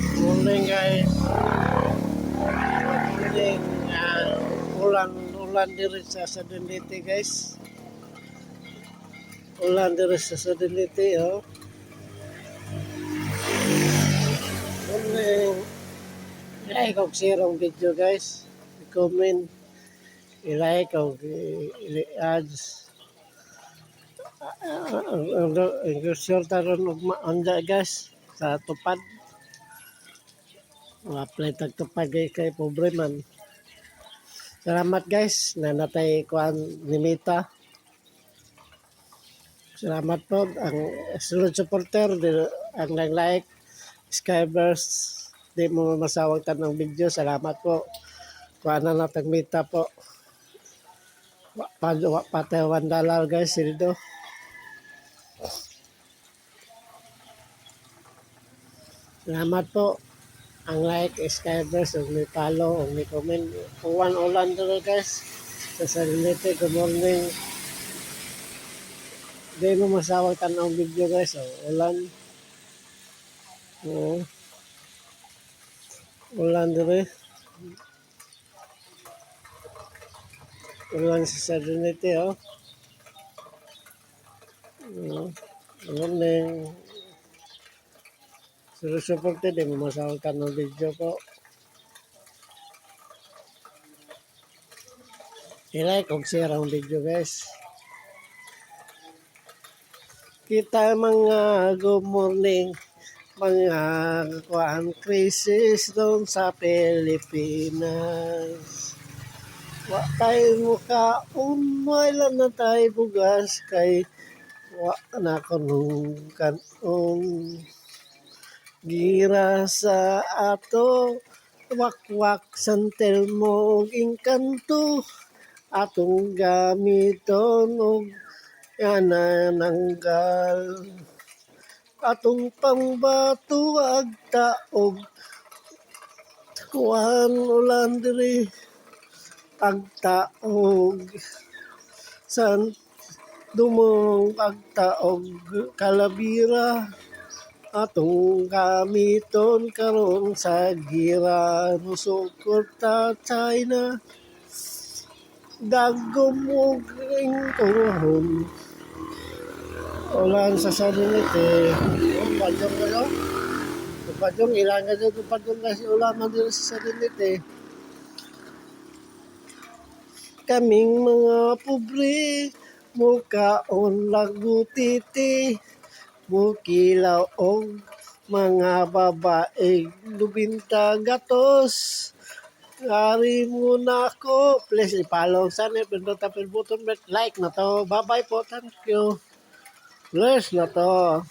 Morning guys. Morning. Ulan diri sa Sadiliti guys. Ulan diri sa Sadiliti oh. Morning. Ilay kong share ang video guys. I-comment. Ilay kong i-ads. Ang share taron anda guys sa tupad. Apply tagtupad kay pobre man. Salamat guys na natay kuan limita. Salamat po ang sunod supporter ang nag-like, subscribers, di mo masawag tanong video. Salamat po. Kuan na natang mita po. Patay $1 guys dito. Salamat po. Ang like, subscribers, ang may follow, ang may comment. Kung ulan dito guys. Sa Salinete, good morning. Di mo masawag tanong video guys. Ulan. Oo. Ulan dito. Ulan sa Salinete oh. Good morning. Supported, di mo masawag tanong video po. I-like kung share ang video guys. Kita mga good morning, mga kuan krisis doon sa Pilipinas. Wa tayo mukha, umay na tayo bugas kay wa na kunong kanon. Gira sa ato, wakwak santel mo inkanto, atong gamiton og yanananggal. Atong pambato agtaog, kuhan ulan diri agtaog. San dumong agtaog kalabira, atong gamiton karon sa gira. Rusukot ta China, dagom og ingkuhon. Ulan sa Salinete. Padong kayo? Padong, ilan ka dito padong kasi ulan man dito sa Salinete. Kaming mga pobre, mukaon lagutiti, mukilaw og mga babae lubinta gatos. Ari muna ko. Please i-follow. Sana pindutan button like na to. Bye-bye po. Thank you. Bless na to.